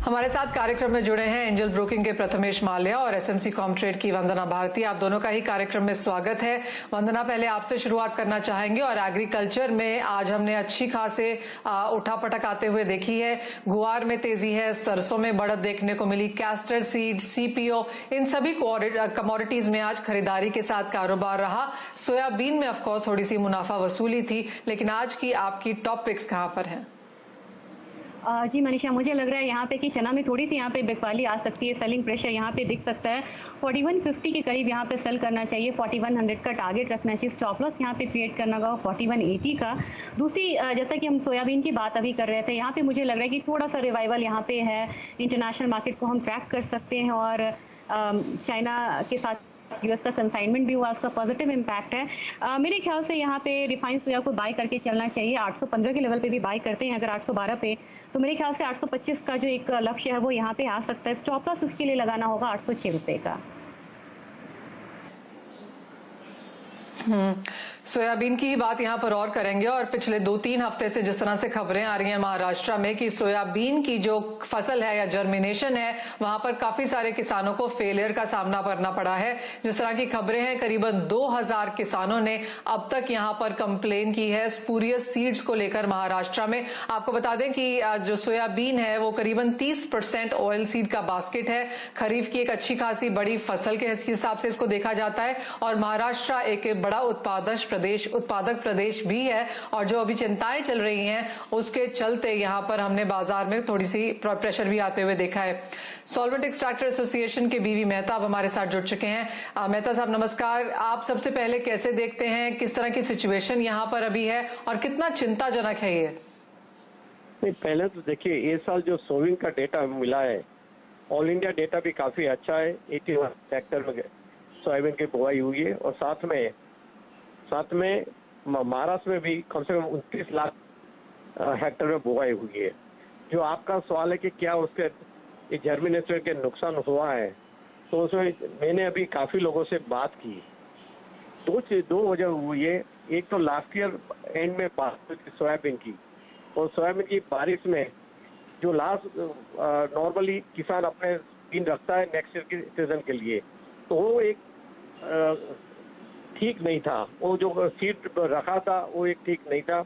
हमारे साथ कार्यक्रम में जुड़े हैं एंजल ब्रोकिंग के प्रथमेश माल्या और एसएमसी कॉमट्रेड की वंदना भारती। आप दोनों का ही कार्यक्रम में स्वागत है। वंदना, पहले आपसे शुरुआत करना चाहेंगे और एग्रीकल्चर में आज हमने अच्छी खासे उठापटक आते हुए देखी है। गुआर में तेजी है, सरसों में बढ़त देखने को मिली, कैस्टर सीड, सीपीओ, इन सभी कमोडिटीज में आज खरीदारी के साथ कारोबार रहा। सोयाबीन में ऑफकोर्स थोड़ी सी मुनाफा वसूली थी, लेकिन आज की आपकी टॉप पिक्स कहां पर है? जी मनीषा, मुझे लग रहा है यहाँ पे कि चना में थोड़ी सी यहाँ पे बिकवाली आ सकती है। सेलिंग प्रेशर यहाँ पे दिख सकता है। 4150 के करीब यहाँ पे सेल करना चाहिए। 4100 का टारगेट रखना चाहिए। स्टॉप लॉस यहाँ पे क्रिएट करना होगा 4180 का। दूसरी, जैसा कि हम सोयाबीन की बात अभी कर रहे थे, यहाँ पे मुझे लग रहा है कि थोड़ा सा रिवाइवल यहाँ पे है। इंटरनेशनल मार्केट को हम ट्रैक कर सकते हैं और चाइना के साथ यूएस का कंसाइनमेंट भी हुआ, उसका पॉजिटिव इम्पैक्ट है। मेरे ख्याल से यहाँ पे रिफाइंड सोया को बाय करके चलना चाहिए। 815 के लेवल पे भी बाय करते हैं अगर 812 पे, तो मेरे ख्याल से 825 का जो एक लक्ष्य है वो यहाँ पे आ सकता है। स्टॉप लॉस इसके लिए लगाना होगा 806 रुपए का। सोयाबीन की ही बात यहां पर और करेंगे और पिछले 2-3 हफ्ते से जिस तरह से खबरें आ रही हैं महाराष्ट्र में कि सोयाबीन की जो फसल है या जर्मिनेशन है, वहां पर काफी सारे किसानों को फेलियर का सामना करना पड़ा है। जिस तरह की खबरें हैं, करीबन 2000 किसानों ने अब तक यहां पर कंप्लेन की है स्पूरियस सीड्स को लेकर महाराष्ट्र में। आपको बता दें कि जो सोयाबीन है वो करीबन 30% ऑयल सीड का बास्केट है। खरीफ की एक अच्छी खासी बड़ी फसल के हिसाब से इसको देखा जाता है और महाराष्ट्र एक बड़ा उत्पादक प्रदेश भी है। और जो अभी चिंताएं चल रही हैं उसके चलते यहां पर हमने बाजार में थोड़ी सी प्रेशर भी आते हुए देखा है। सॉल्वेंट एक्सट्रैक्टर एसोसिएशन के बीवी मेहता अब हमारे साथ जुड़ चुके हैं। मेहता साहब नमस्कार। आप सबसे पहले कैसे देखते हैं, किस तरह की सिचुएशन यहां पर अभी है और कितना चिंताजनक है ये? नहीं, पहले तो देखिए, इस साल जो सोविंग का डेटा मिला है, ऑल इंडिया डेटा भी काफी अच्छा है। 81 हेक्टर में सोयाबीन की बुआई हुई है और साथ में महाराष्ट्र में भी कम से कम 29 लाख हेक्टर में बुआई हुई है। जो आपका सवाल है कि क्या उसके जर्मिनेशन के नुकसान हुआ है, तो उसमें मैंने अभी काफी लोगों से बात की। दो वजह हुई है। एक तो लास्ट ईयर एंड में बात हुई थी सोयाबीन की, और सोयाबीन की बारिश में जो लास्ट नॉर्मली किसान अपने दिन रखता है नेक्स्ट ईयर की सीजन के लिए, तो वो एक ठीक नहीं था। वो जो सीड रखा था वो एक ठीक नहीं था।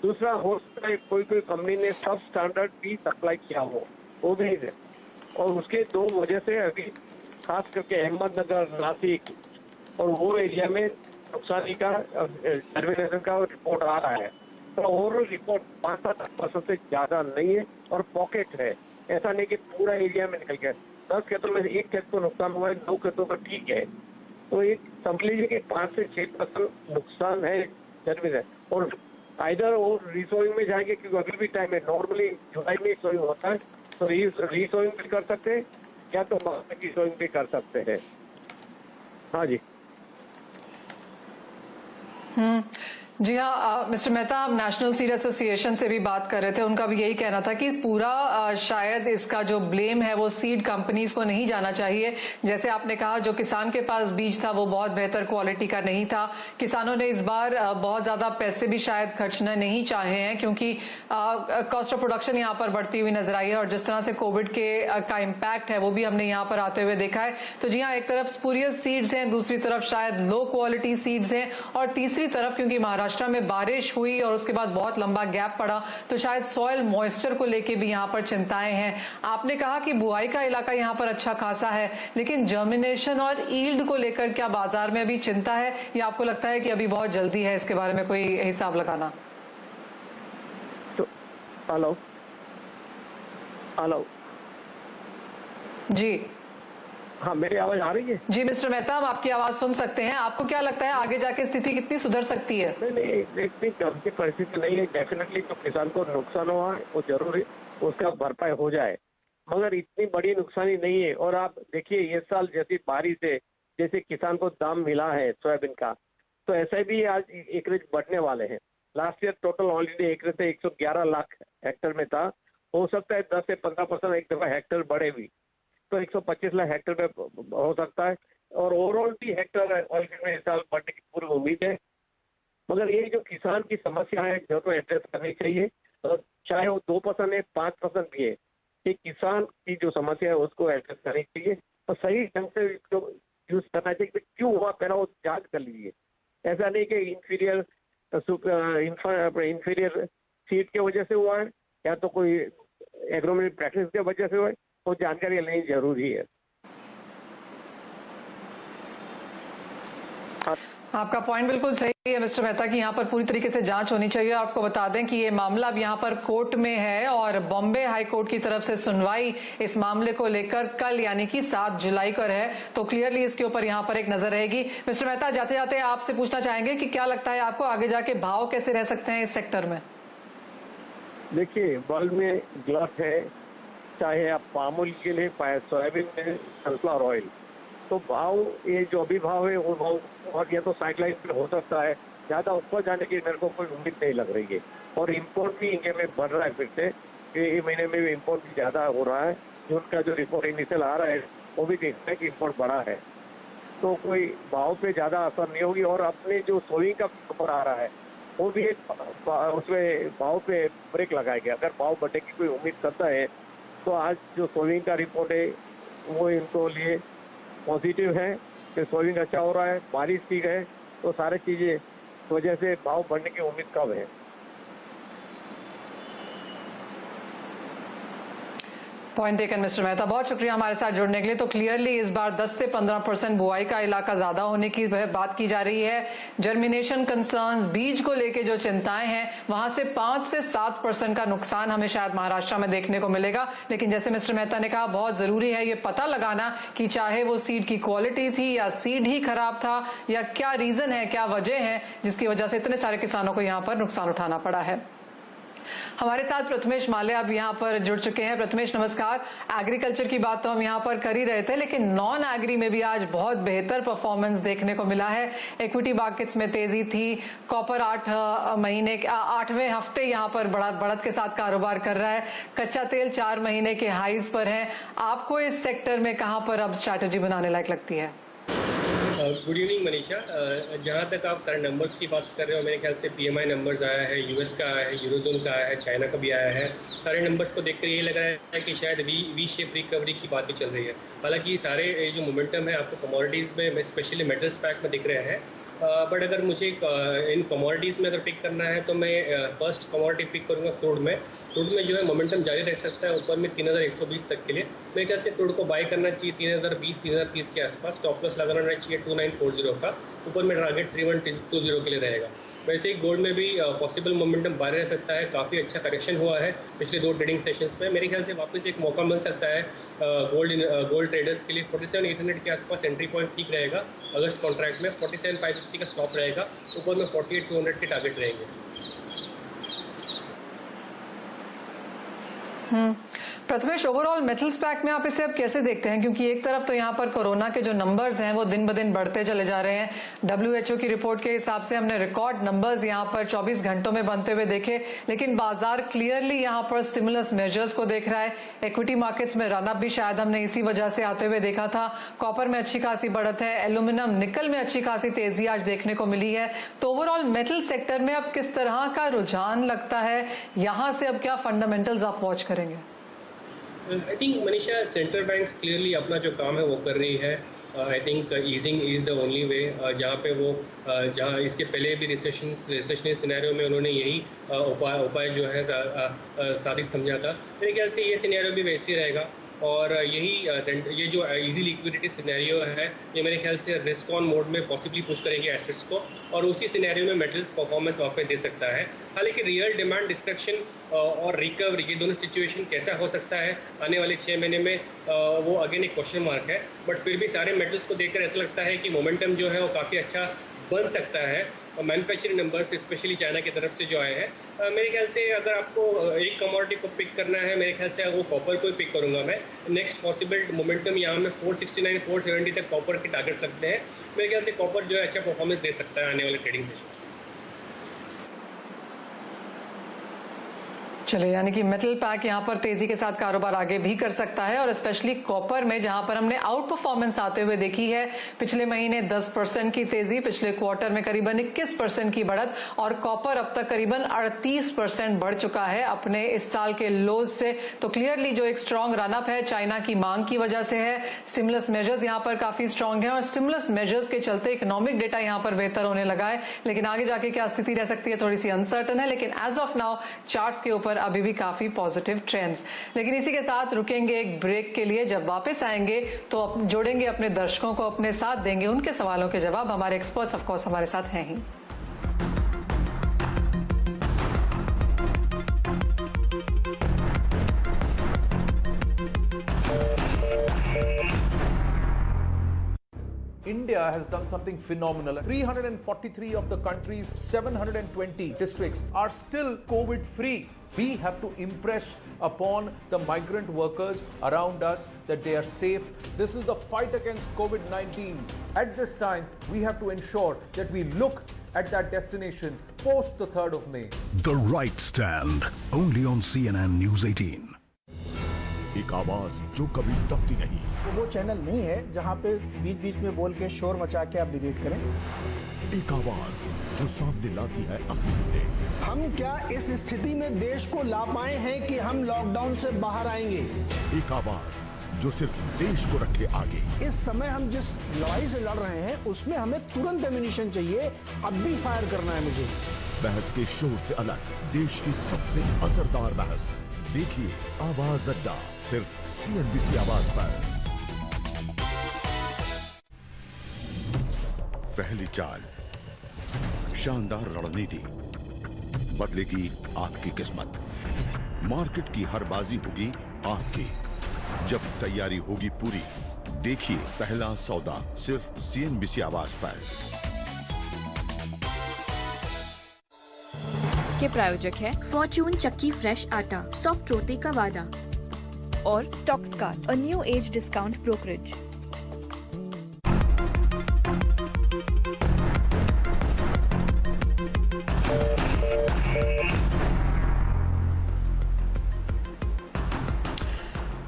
दूसरा, हो सकता है कोई कंपनी ने सब स्टैंडर्ड भी सप्लाई किया हो, वो भी है। और उसके दो वजह से अभी खास करके अहमदनगर, नासिक और वो एरिया में नुकसानी का टर्मिनेशन का रिपोर्ट आ रहा है। तो ओवरऑल रिपोर्ट 5-7% से ज्यादा नहीं है और पॉकेट है। ऐसा नहीं कि पूरा एरिया में निकल गया। 10 खेतों में 1 खेत को नुकसान हुआ है, 2 खेतों का ठीक है। तो एक समझ लीजिए कि 5 से 6% नुकसान है जर्मिनेशन। और आइदर वो रिसोइंग में जाएंगे, क्योंकि अभी भी टाइम है। नॉर्मली जुलाई में सोइंग होता है, तो रिसोइंग भी कर सकते हैं या तो मक्का की सोइंग भी कर सकते हैं। हाँ जी। जी हाँ मिस्टर मेहता, हम नेशनल सीड एसोसिएशन से भी बात कर रहे थे। उनका भी यही कहना था कि पूरा शायद इसका जो ब्लेम है वो सीड कंपनीज को नहीं जाना चाहिए। जैसे आपने कहा, जो किसान के पास बीज था वो बहुत बेहतर क्वालिटी का नहीं था। किसानों ने इस बार बहुत ज्यादा पैसे भी शायद खर्चना नहीं चाहे हैं, क्योंकि कॉस्ट ऑफ प्रोडक्शन यहाँ पर बढ़ती हुई नजर आई है और जिस तरह से कोविड का इम्पैक्ट है वो भी हमने यहाँ पर आते हुए देखा है। तो जी हाँ, एक तरफ स्पूरियस सीड्स हैं, दूसरी तरफ शायद लो क्वालिटी सीड्स हैं, और तीसरी तरफ क्योंकि महाराष्ट्र में बारिश हुई और उसके बाद बहुत लंबा गैप पड़ा, तो शायद सॉइल मॉइस्चर को लेके भी यहां पर चिंताएं हैं। आपने कहा कि बुआई का इलाका यहां पर अच्छा खासा है, लेकिन जर्मिनेशन और ईल्ड को लेकर क्या बाजार में अभी चिंता है, या आपको लगता है कि अभी बहुत जल्दी है इसके बारे में कोई हिसाब लगाना? तो हेलो जी हाँ, मेरी आवाज आ रही है? जी मिस्टर मेहता, हम आपकी आवाज सुन सकते हैं। आपको क्या लगता है आगे जाके स्थिति कितनी सुधर सकती है? नहीं, इतनी गंभीर परिस्थिति नहीं है। डेफिनेटली जो किसान को नुकसान हुआ है वो जरूर उसका भरपाई हो जाए, मगर इतनी बड़ी नुकसानी नहीं है। और आप देखिए, इस साल जैसी बारिश है, जैसे किसान को दाम मिला है सोयाबीन का, तो ऐसे भी आज एकरेज बढ़ने वाले हैं। Last year total already acreage 111 lakh Hector में था। हो सकता है 10 से 15% एक दफा हेक्टर बढ़े भी, तो 125 लाख हेक्टर में हो सकता है। और ओवरऑल भी हेक्टर ऑलरेडी में इस साल बढ़ने की पूरी उम्मीद है। मगर ये जो किसान की समस्या है जो तो एड्रेस करनी चाहिए, और चाहे वो 2% है, 5% भी है, कि किसान की जो समस्या है उसको एड्रेस करनी चाहिए और सही ढंग से इसको यूज करना चाहिए कि क्यों हुआ, पहला वो जांच कर लीजिए। ऐसा नहीं कि इंफीरियर सीड की वजह से हुआ है या तो कोई एग्रोनॉमिक प्रैक्टिस की वजह से हुआ है, वो जानकारी लेनी जरूरी है। आपका पॉइंट बिल्कुल सही है मिस्टर मेहता कि यहाँ पर पूरी तरीके से जांच होनी चाहिए। आपको बता दें कि ये मामला अब यहाँ पर कोर्ट में है और बॉम्बे हाई कोर्ट की तरफ से सुनवाई इस मामले को लेकर कल यानी कि 7 जुलाई को है, तो क्लियरली इसके ऊपर यहाँ पर एक नजर रहेगी। मिस्टर मेहता, जाते जाते आपसे पूछना चाहेंगे कि क्या लगता है आपको आगे जाके भाव कैसे रह सकते हैं इस सेक्टर में? देखिए, वर्ल्ड में ग्लट है, चाहे आप पाम ऑयल के लिए, चाहे सोयाबीन में, सनफ्लावर ऑयल, तो भाव ये जो अभी भाव है वो भाव और ये तो साइडलाइन पे हो सकता है, ज्यादा ऊपर जाने की मेरे को कोई उम्मीद नहीं लग रही है। और इम्पोर्ट भी इंडिया में बढ़ रहा है फिर से, ये महीने में भी इम्पोर्ट भी ज्यादा हो रहा है। जून का जो रिपोर्ट इनिशियल आ रहा है वो भी देखते हैं कि इम्पोर्ट बढ़ा है, तो कोई भाव पे ज्यादा असर नहीं होगी। और अपने जो सोइंग का खबर आ रहा है वो भी उसमें भाव पे ब्रेक लगाएगा। अगर भाव बढ़ने की कोई उम्मीद करता है तो आज जो सोइंग का रिपोर्ट है वो इनको लिए पॉजिटिव है कि सोइंग अच्छा हो रहा है, बारिश ठीक है, तो सारी चीजें वजह से भाव बढ़ने की उम्मीद कम है। पॉइंट टेकन मिस्टर मेहता, बहुत शुक्रिया हमारे साथ जुड़ने के लिए। तो क्लियरली इस बार 10 से 15% बुआई का इलाका ज्यादा होने की बात की जा रही है। जर्मिनेशन कंसर्न्स, बीज को लेके जो चिंताएं हैं, वहां से 5 से 7% का नुकसान हमें शायद महाराष्ट्र में देखने को मिलेगा। लेकिन जैसे मिस्टर मेहता ने कहा, बहुत जरूरी है ये पता लगाना कि चाहे वो सीड की क्वालिटी थी या सीड ही खराब था या क्या रीजन है, क्या वजह है जिसकी वजह से इतने सारे किसानों को यहाँ पर नुकसान उठाना पड़ा है। हमारे साथ प्रथमेश माले अब यहाँ पर जुड़ चुके हैं। प्रथमेश नमस्कार। एग्रीकल्चर की बात तो हम यहाँ पर कर ही रहे थे, लेकिन नॉन एग्री में भी आज बहुत बेहतर परफॉर्मेंस देखने को मिला है। इक्विटी मार्केट्स में तेजी थी। कॉपर 8वें हफ्ते यहाँ पर बढ़त के साथ कारोबार कर रहा है। कच्चा तेल 4 महीने के हाईज पर है। आपको इस सेक्टर में कहाँ पर अब स्ट्रैटेजी बनाने लायक लगती है? Good evening Manisha. जहाँ तक आप सारे नंबर्स की बात कर रहे हो, मेरे ख्याल से PMI नंबर्स आया है, यूएस का आया है, यूरोजोन का आया है, चाइना का भी आया है। सारे नंबर्स को देखकर ये लग रहा है कि शायद वी शेप रिकवरी की बात ही चल रही है। हालांकि सारे जो मोमेंटम है आपको कमोडिटीज़ में, स्पेशली मेटल्स पैक में दिख रहे हैं। बट अगर मुझे इन कमोडिटीज़ में अगर पिक करना है तो मैं फर्स्ट कमोडिटी पिक करूँगा क्रूड में। क्रूड में जो है मोमेंटम जारी रह सकता है ऊपर में 3120 तक के लिए। मेरे ख्याल से क्रूड को बाय करना चाहिए 3020, 3030 के आसपास। स्टॉप लॉस लगाना चाहिए 2940 का। ऊपर में टारगेट 3120 के लिए रहेगा। वैसे ही गोल्ड में भी पॉसिबल मोमेंटम बाहर रह सकता है। काफ़ी अच्छा करेक्शन हुआ है पिछले 2 ट्रेडिंग सेशंस में। मेरे ख्याल से वापस एक मौका मिल सकता है गोल्ड ट्रेडर्स के लिए। 47,800 के आसपास एंट्री पॉइंट ठीक रहेगा। अगस्त कॉन्ट्रैक्ट में 47,550 का स्टॉप रहेगा। ऊपर में 48,200 के टारगेट रहेंगे। प्रथमेश, ओवरऑल मेटल्स पैक में आप इसे अब कैसे देखते हैं? क्योंकि एक तरफ तो यहाँ पर कोरोना के जो नंबर्स हैं वो दिन ब दिन बढ़ते चले जा रहे हैं। WHO की रिपोर्ट के हिसाब से हमने रिकॉर्ड नंबर्स यहाँ पर 24 घंटों में बनते हुए देखे, लेकिन बाजार क्लियरली यहाँ पर स्टिमुलस मेजर्स को देख रहा है। इक्विटी मार्केट्स में रनअप भी शायद हमने इसी वजह से आते हुए देखा था। कॉपर में अच्छी खासी बढ़त है, एल्यूमिनियम, निकल में अच्छी खासी तेजी आज देखने को मिली है। तो ओवरऑल मेटल सेक्टर में अब किस तरह का रुझान लगता है? यहाँ से अब क्या फंडामेंटल्स आप वॉच करेंगे? I think Manisha, central banks clearly अपना जो काम है वो कर रही है। I think easing is the only way. जहाँ पे वो जहाँ इसके पहले भी रिसेशनरी सिनेरियो में उन्होंने यही उपाय जो है साबित समझा था। मेरे ख्याल से ये सिनेरियो भी वैसे ही रहेगा। और ये जो इजी लिक्विडिटी सिनेरियो है, ये मेरे ख्याल से रिस्क ऑन मोड में पॉसिबली पुश करेंगे एसेट्स को, और उसी सिनेरियो में मेटल्स परफॉर्मेंस वहाँ पे दे सकता है। हालांकि रियल डिमांड डिस्ट्रक्शन और रिकवरी, ये दोनों सिचुएशन कैसा हो सकता है आने वाले 6 महीने में, वो अगेन एक क्वेश्चन मार्क है। बट फिर भी सारे मेटल्स को देखकर ऐसा लगता है कि मोमेंटम जो है वो काफ़ी अच्छा बन सकता है। मैन्युफैक्चरिंग नंबर्स स्पेशली चाइना की तरफ से जो आए हैं, मेरे ख्याल से अगर आपको एक कमोडिटी को पिक करना है, मेरे ख्याल से वो कॉपर को ही पिक करूंगा मैं। नेक्स्ट पॉसिबल मोमेंटम यहाँ में 469, 470 तक कॉपर के टारगेट लगते हैं। मेरे ख्याल से कॉपर जो है अच्छा परफॉर्मेंस दे सकता है आने वाले ट्रेडिंग सेशंस में। चलिए, यानी कि मेटल पैक यहां पर तेजी के साथ कारोबार आगे भी कर सकता है और स्पेशली कॉपर में जहां पर हमने आउट परफॉर्मेंस आते हुए देखी है। पिछले महीने 10% की तेजी, पिछले क्वार्टर में करीबन 21% की बढ़त और कॉपर अब तक करीबन 38% बढ़ चुका है अपने इस साल के लोज से। तो क्लियरली जो एक स्ट्रांग रनअप है चाइना की मांग की वजह से है। स्टिमुलस मेजर्स यहां पर काफी स्ट्रांग है और स्टिमुलस मेजर्स के चलते इकोनॉमिक डेटा यहां पर बेहतर होने लगा है, लेकिन आगे जाके क्या स्थिति रह सकती है थोड़ी सी अनसर्टन है। लेकिन एज ऑफ नाउ चार्ट्स के ऊपर अभी भी काफी पॉजिटिव ट्रेंड्स। लेकिन इसी के साथ रुकेंगे एक ब्रेक के लिए। जब वापस आएंगे तो जोड़ेंगे अपने दर्शकों को अपने साथ, देंगे उनके सवालों के जवाब। हमारे एक्सपर्ट्स ऑफ कोर्स हमारे साथ हैं ही। India has done something phenomenal. 343 of the country's 720 districts are still COVID-free. We have to impress upon the migrant workers around us that they are safe. This is the fight against COVID-19. At this time, we have to ensure that we look at that destination post the 3rd of May. The Right Stand, only on CNN News 18. एक आवाज जो कभी दबती नहीं। तो वो channel नहीं है जहां पे बीच बीच में बोल के शोर मचा के आप डिबेट करें। एक आवाज जो सामने लाती है असली मुद्दे। हम क्या इस स्थिति में देश को ला पाए हैं कि हम लॉकडाउन से बाहर आएंगे? एक आवाज जो सिर्फ देश को रखे आगे। इस समय हम जिस लड़ाई से लड़ रहे हैं उसमें हमें तुरंत एमिनिशन चाहिए, अब भी फायर करना है मुझे। बहस के शोर से अलग देश की सबसे असरदार बहस। देखिए आवाज अड्डा, सिर्फ CNBC आवाज पर। पहली चाल, शानदार रणनीति, बदलेगी आपकी किस्मत। मार्केट की हर बाजी होगी आपकी, जब तैयारी होगी पूरी। देखिए पहला सौदा, सिर्फ CNBC आवाज पर। के प्रायोजक है फॉर्च्यून चक्की फ्रेश आटा, सॉफ्ट रोटी का वादा और stocks card, a new age discount brokerage.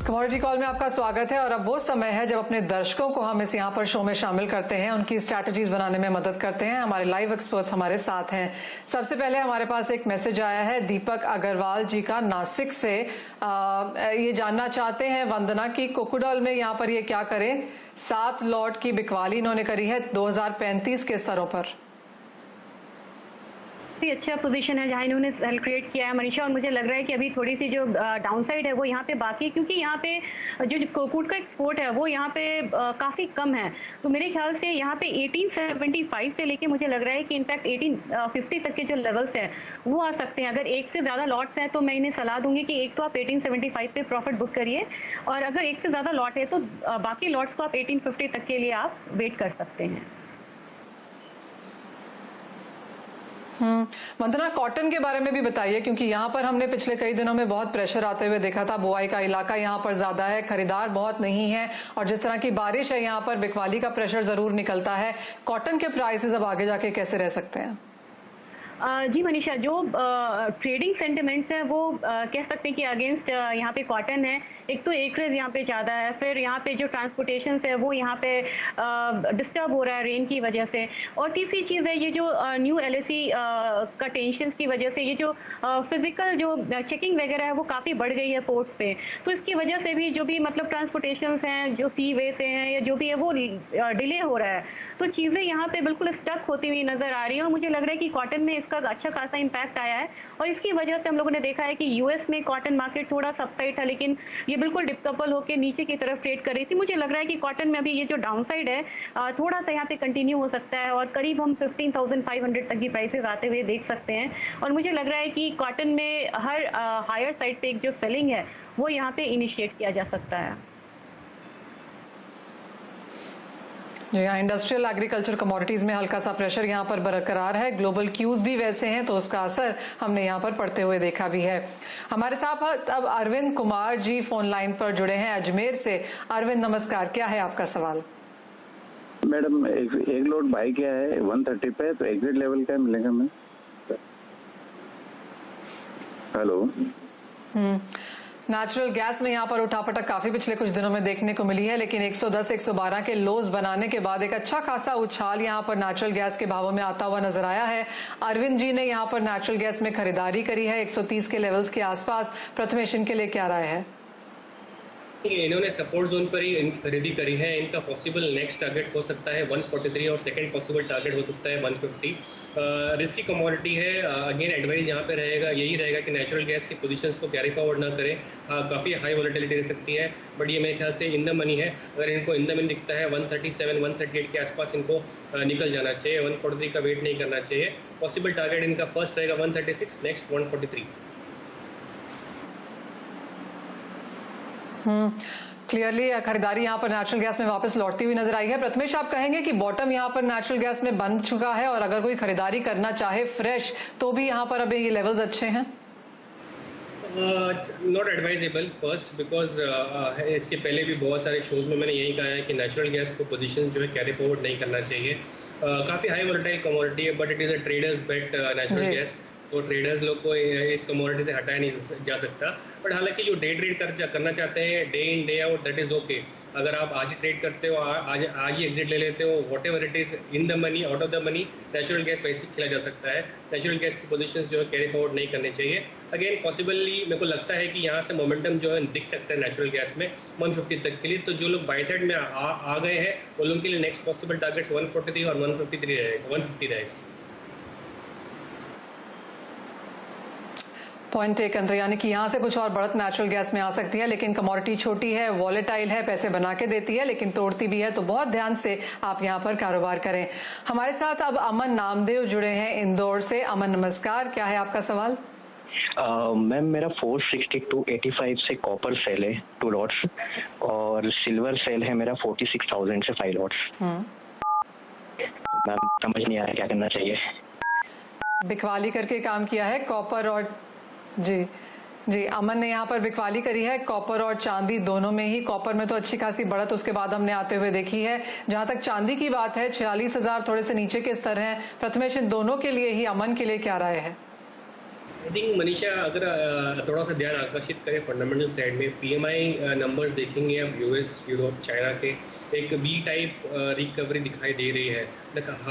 Commodity call में आपका स्वागत है और अब वो समय है जब अपने दर्शकों को हम इस यहाँ पर शो में शामिल करते हैं, उनकी स्ट्रैटेजीज बनाने में मदद करते हैं। हमारे लाइव एक्सपर्ट्स हमारे साथ हैं। सबसे पहले हमारे पास एक मैसेज आया है दीपक अग्रवाल जी का नासिक से। ये जानना चाहते हैं वंदना की कोकोडॉल में यहाँ पर ये क्या करें। 7 लॉट की बिकवाली इन्होंने करी है 2035 के स्तरों पर। अच्छा पोजीशन है जहां इन्होंने सेल क्रिएट किया है मनीषा, और मुझे लग रहा है कि अभी थोड़ी सी जो डाउनसाइड है वो यहाँ पे बाकी, क्योंकि यहाँ पे जो कोकूट का एक्सपोर्ट है वो यहाँ पे काफ़ी कम है। तो मेरे ख्याल से यहाँ पे 1875 से लेके मुझे लग रहा है कि इनफैक्ट 1850 तक के जो लेवल्स हैं वो आ सकते हैं। अगर एक से ज़्यादा लॉट्स हैं तो मैं इन्हें सलाह दूंगी कि एक तो आप 1875 पे प्रॉफिट बुक करिए, और अगर एक से ज़्यादा लॉट है तो बाकी लॉट्स को आप 1850 तक के लिए आप वेट कर सकते हैं। वंदना, कॉटन के बारे में भी बताइए, क्योंकि यहाँ पर हमने पिछले कई दिनों में बहुत प्रेशर आते हुए देखा था। बुआई का इलाका यहाँ पर ज्यादा है, खरीदार बहुत नहीं है, और जिस तरह की बारिश है यहाँ पर बिकवाली का प्रेशर जरूर निकलता है। कॉटन के प्राइसेस अब आगे जाके कैसे रह सकते हैं? जी मनीषा, जो ट्रेडिंग सेंटिमेंट्स हैं वो कह सकते हैं कि अगेंस्ट यहाँ पे कॉटन है। एक तो एकरेज यहाँ पे ज़्यादा है, फिर यहाँ पे जो ट्रांसपोर्टेशन है वो यहाँ पे डिस्टर्ब हो रहा है रेन की वजह से, और तीसरी चीज़ है ये जो न्यू LAC का टेंशन की वजह से ये जो फिजिकल जो चेकिंग वगैरह है वो काफ़ी बढ़ गई है पोर्ट्स पे। तो इसकी वजह से भी जो भी मतलब ट्रांसपोर्टेशन हैं जो सी वे से हैं या जो भी है वो डिले हो रहा है। तो चीज़ें यहाँ पे बिल्कुल स्टक होती हुई नज़र आ रही हैं, और मुझे लग रहा है कि कॉटन में इसका अच्छा खासा इम्पैक्ट आया है, और इसकी वजह से हम लोगों ने देखा है कि US में कॉटन मार्केट थोड़ा सबसाइड था, लेकिन ये बिल्कुल डिकपल होकर नीचे की तरफ ट्रेड कर रही थी। मुझे लग रहा है कि कॉटन में अभी ये जो डाउनसाइड है थोड़ा सा यहाँ पे कंटिन्यू हो सकता है, और करीब हम 15,500 तक की प्राइसेस आते हुए देख सकते हैं। और मुझे लग रहा है कि कॉटन में हर हायर साइड पे एक जो सेलिंग है वो यहाँ पे इनिशिएट किया जा सकता है। जी हाँ, इंडस्ट्रियल एग्रीकल्चर कमोडिटीज में हल्का सा प्रेशर यहाँ पर बरकरार है। ग्लोबल क्यूज भी वैसे हैं तो उसका असर हमने यहाँ पर पड़ते हुए देखा भी है। हमारे साथ अब अरविंद कुमार जी फोन लाइन पर जुड़े हैं अजमेर से। अरविंद नमस्कार, क्या है आपका सवाल? मैडम, एक लोड बाई किया है 130 पे, तो एग्जिट लेवल क्या मिलेगा हमें? हेलो नेचुरल गैस में यहाँ पर उठापटक काफी पिछले कुछ दिनों में देखने को मिली है, लेकिन 110-112 के लोज बनाने के बाद एक अच्छा खासा उछाल यहाँ पर नेचुरल गैस के भावों में आता हुआ नजर आया है। अरविंद जी ने यहाँ पर नेचुरल गैस में खरीदारी करी है 130 के लेवल्स के आसपास। प्रथमेश, इनके लिए क्या राय है? इन्होंने सपोर्ट जोन पर ही खरीदी करी है। इनका पॉसिबल नेक्स्ट टारगेट हो सकता है 143 और सेकंड पॉसिबल टारगेट हो सकता है 150। रिस्की कमोडिटी है। अगेन एडवाइस यहाँ पे रहेगा यही रहेगा कि नेचुरल गैस की पोजीशंस को कैरी फॉरवर्ड ना करें। काफ़ी हाई वॉलेटिलिटी रह सकती है, बट ये मेरे ख्याल से इन द मनी है। अगर इनको इन द मनी दिखता है 137 138 के आसपास इनको निकल जाना चाहिए। 143 का वेट नहीं करना चाहिए। पॉसिबल टारगेट इनका फर्स्ट रहेगा 136, नेक्स्ट 143। क्लियरली खरीदारी यहाँ पर नेचुरल गैस में वापस लौटती हुई नजर आई है। प्रथमेश, आप कहेंगे कि बॉटम यहाँ पर नेचुरल गैस में बन चुका है और अगर कोई खरीदारी करना चाहे फ्रेश तो भी यहाँ पर अभी ये लेवल्स अच्छे हैं? नॉट एडवाइजेबल फर्स्ट बिकॉज इसके पहले भी बहुत सारे शोज में मैंने यही कहा है कि नेचुरल गैस को पोजीशन जो है कैरी फॉरवर्ड नहीं करना चाहिए। काफ़ी हाई वोलेटाइल कमोडिटी है, but it is a traders bet natural gas. तो ट्रेडर्स लोग को इस कमोडिटी से हटाया नहीं जा सकता। बट हालांकि जो डे ट्रेड करना चाहते हैं day in day out, that is okay. अगर आप आज ही ट्रेड करते हो, आज ही एग्जिट ले लेते हो, what ever it is, in the money out of the money, natural gas वैसे ही खेला जा सकता है। नेचुरल गैस की पोजीशंस जो है कैरी फॉरवर्ड नहीं करने चाहिए। अगेन पॉसिबली मेरे को लगता है कि यहाँ से मोमेंटम जो है दिख सकता है नेचुरल गैस में 150 तक के लिए। तो जो लोग बाई साइड में आ गए हैं वो लोगों के लिए नेक्स्ट पॉसिबल टारगेट्स 143 और 153 रहेगा, 150 रहेगा। Point taken. तो यानी कि यहाँ से कुछ और बढ़त नेचुरल गैस में आ सकती है, लेकिन कमोडिटी छोटी है, वॉलेटाइल है, पैसे बना के देती है लेकिन तोड़ती भी है, तो बहुत ध्यान से आप यहाँ पर कारोबार करें। हमारे साथ अब अमन नामदेव जुड़े हैं इंदौर से। अमन, नमस्कार, क्या है आपका सवाल? मैम, मेरा 462.85 से कॉपर सेल है 2 लॉट्स और सिल्वर सेल है मेरा 46,000 से 5 लॉट्स। मैम समझ नहीं आ रहा क्या करना चाहिए। बिकवाली करके काम किया है कॉपर और जी अमन ने यहाँ पर बिकवाली करी है कॉपर और चांदी दोनों में ही। कॉपर में तो अच्छी खासी बढ़त उसके बाद हमने आते हुए देखी है। जहां तक चांदी की बात है 46,000 थोड़े से नीचे के स्तर हैं। प्रथमेश, इन दोनों के लिए ही अमन के लिए क्या राय है? आई थिंक मनीषा, अगर थोड़ा सा ध्यान आकर्षित करें फंडामेंटल साइड में, पीएमआई नंबर्स देखेंगे अब यूएस, यूरोप, चाइना के, एक वी टाइप रिकवरी दिखाई दे रही है।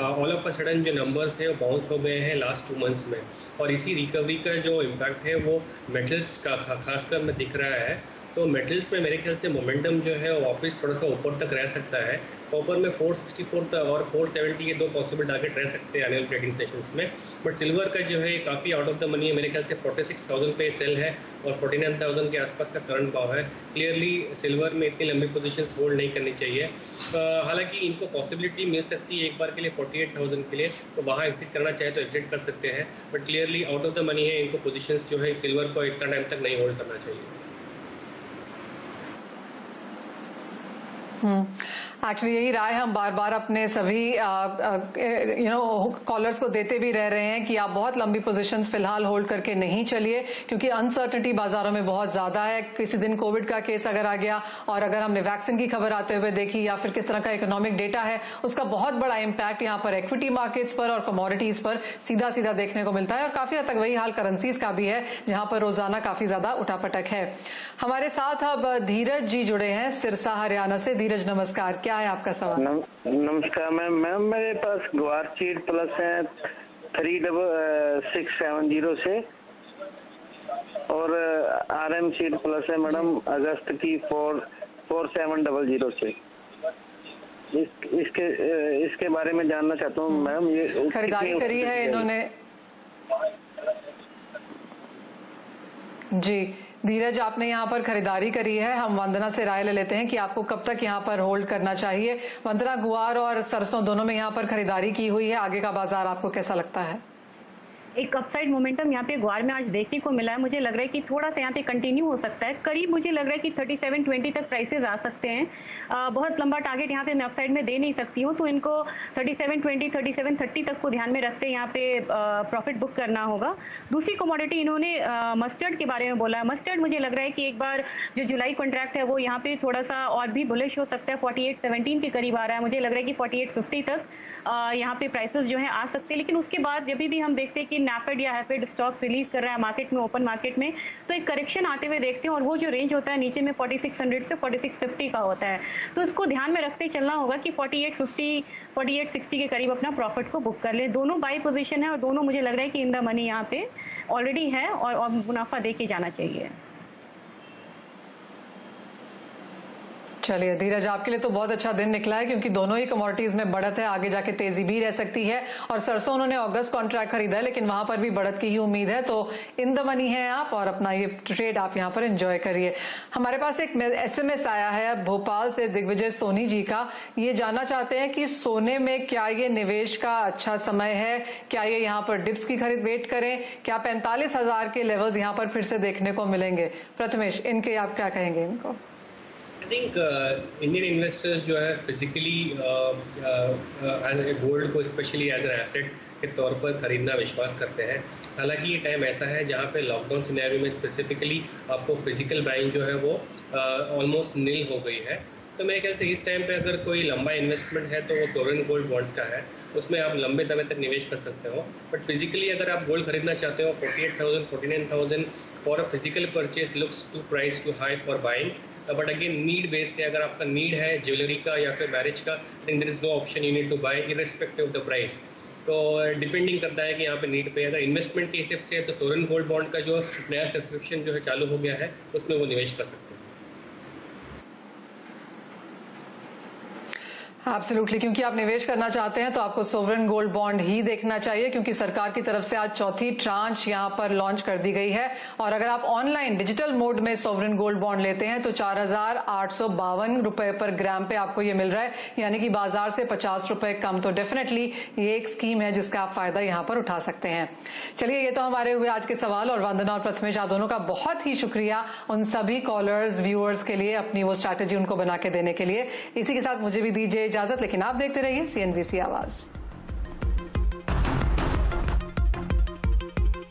ऑल ऑफ अ सडन जो नंबर्स है वो बाउंस हो गए हैं लास्ट 2 मंथ्स में, और इसी रिकवरी का जो इम्पैक्ट है वो मेटल्स का खासकर में दिख रहा है। तो मेटल्स में मेरे ख्याल से मोमेंटम जो है वो वापस थोड़ा सा ऊपर तक रह सकता है। कॉपर में 464 और 470 ये 2 पॉसिबल टारगेट रह सकते हैं एनुअल ट्रेडिंग सेशंस में। बट सिल्वर का जो है काफ़ी आउट ऑफ द मनी है। मेरे ख्याल से 46,000 पे सेल है और 49,000 के आसपास का करंट भाव है। क्लियरली सिल्वर में इतनी लंबी पोजीशंस होल्ड नहीं करनी चाहिए। हालांकि इनको पॉसिबिलिटी मिल सकती है एक बार के लिए 48,000 के लिए, तो वहाँ एग्जिट करना चाहे तो एग्जिट कर सकते हैं। But clearly out of the money है। इनको पोजिशंस जो है सिल्वर को इतना टाइम तक नहीं होल्ड करना चाहिए। एक्चुअली यही राय हम बार बार अपने सभी कॉलर्स को देते भी रह रहे हैं कि आप बहुत लंबी पोजीशंस फिलहाल होल्ड करके नहीं चलिए, क्योंकि अनसर्टेनिटी बाजारों में बहुत ज्यादा है। किसी दिन कोविड का केस अगर आ गया और अगर हमने वैक्सीन की खबर आते हुए देखी या फिर किस तरह का इकोनॉमिक डेटा है, उसका बहुत बड़ा इम्पैक्ट यहाँ पर इक्विटी मार्केट्स पर और कमोडिटीज पर सीधा सीधा देखने को मिलता है। और काफी हद तक वही हाल करेंसीज का भी है, जहां पर रोजाना काफी ज्यादा उठापटक है। हमारे साथ अब धीरज जी जुड़े हैं सिरसा हरियाणा से। धीरज, नमस्कार, क्या है आपका सवाल? नमस्कार मैम। मैम मेरे पास ग्वार सीड प्लस है 3670 से, और RM सीड प्लस है मैडम अगस्त की 4700 से। इसके बारे में जानना चाहता हूँ मैम। ये खरीदारी करी है इन्होंने? जी धीरज, आपने यहाँ पर खरीदारी करी है। हम वंदना से राय ले लेते हैं कि आपको कब तक यहाँ पर होल्ड करना चाहिए। वंदना, गुआर और सरसों दोनों में यहाँ पर खरीदारी की हुई है, आगे का बाजार आपको कैसा लगता है? एक अपसाइड मोमेंटम यहाँ पे ग्वार में आज देखने को मिला है। मुझे लग रहा है कि थोड़ा सा यहाँ पे कंटिन्यू हो सकता है। करीब मुझे लग रहा है कि 3720 तक प्राइसेस आ सकते हैं। बहुत लंबा टारगेट यहाँ पे मैं अपसाइड में दे नहीं सकती हूँ, तो इनको 3720 3730 तक को ध्यान में रखते यहाँ पे प्रॉफिट बुक करना होगा। दूसरी कमोडिटी इन्होंने मस्टर्ड के बारे में बोला है। मस्टर्ड मुझे लग रहा है कि एक बार जो जुलाई कॉन्ट्रैक्ट है वो यहाँ पे थोड़ा सा और भी बुलिश हो सकता है। 4817 के करीब आ रहा है। मुझे लग रहा है कि 4850 तक यहाँ पे प्राइसेस जो है आ सकते हैं। लेकिन उसके बाद जब भी हम देखते हैं कि नैफेड या हैफेड स्टॉक्स रिलीज कर रहा है मार्केट में, ओपन मार्केट में, तो एक करेक्शन आते हुए देखते हैं और वो जो रेंज होता है नीचे में 4600 से 4650 का होता है। तो इसको ध्यान में रखते चलना होगा कि 4850 4860 के करीब अपना प्रॉफिट को बुक कर ले। दोनों बाई पोजीशन है और दोनों मुझे लग रहा है कि इन द मनी यहाँ पे ऑलरेडी है और मुनाफा दे के जाना चाहिए। चलिए धीरज, आपके लिए तो बहुत अच्छा दिन निकला है क्योंकि दोनों ही कमोडिटीज में बढ़त है, आगे जाके तेजी भी रह सकती है। और सरसों उन्होंने अगस्त कॉन्ट्रैक्ट खरीदा है लेकिन वहां पर भी बढ़त की ही उम्मीद है, तो इन द मनी है आप और अपना ये ट्रेड आप यहाँ पर एंजॉय करिए। हमारे पास एक SMS आया है भोपाल से दिग्विजय सोनी जी का। ये जानना चाहते हैं कि सोने में क्या ये निवेश का अच्छा समय है, क्या ये यहाँ पर डिप्स की खरीद वेट करें, क्या 45,000 के लेवल्स यहाँ पर फिर से देखने को मिलेंगे? प्रथमेश, इनके आप क्या कहेंगे इनको? आई थिंक इंडियन इन्वेस्टर्स जो है फिजिकली गोल्ड को स्पेशली एज एन एसेट के तौर पर खरीदना विश्वास करते हैं। हालांकि ये टाइम ऐसा है जहाँ पे लॉकडाउन सिनेरियो में स्पेसिफिकली आपको फिजिकल बाइंग जो है वो ऑलमोस्ट नील हो गई है। तो मेरे ख्याल से इस टाइम पे अगर कोई लंबा इन्वेस्टमेंट है तो वो सोवरेन गोल्ड बॉन्ड्स का है, उसमें आप लंबे समय तक निवेश कर सकते हो। बट फिजिकली अगर आप गोल्ड खरीदना चाहते हो 48,000 49,000 for a physical purchase looks to price too high for buying. But again need based है, अगर आपका नीड है ज्वेलरी का या फिर मैरिज का, then there is no option, you need to buy irrespective of the price. तो depending करता है कि यहाँ पे नीड पे, अगर इन्वेस्टमेंट के हिसाब से है तो सोवरेन गोल्ड बॉन्ड का जो नया सब्सक्रिप्शन जो है चालू हो गया है उसमें वो निवेश कर सकते हैं। एब्सोल्युटली, क्योंकि आप निवेश करना चाहते हैं तो आपको सोवरेन गोल्ड बॉन्ड ही देखना चाहिए क्योंकि सरकार की तरफ से आज चौथी ट्रांच यहां पर लॉन्च कर दी गई है। और अगर आप ऑनलाइन डिजिटल मोड में सोवरेन गोल्ड बॉन्ड लेते हैं तो 4,852 रुपए पर ग्राम पे आपको ये मिल रहा है, यानी कि बाजार से 50 रुपए कम। तो डेफिनेटली ये एक स्कीम है जिसका आप फायदा यहां पर उठा सकते हैं। चलिए, ये तो हमारे हुए आज के सवाल और वंदना और प्रथमेश आप दोनों का बहुत ही शुक्रिया उन सभी कॉलर्स व्यूअर्स के लिए अपनी वो स्ट्रैटेजी उनको बना के देने के लिए। इसी के साथ मुझे भी दीजिए इजाजत, लेकिन आप देखते रहिए CNBC आवाज।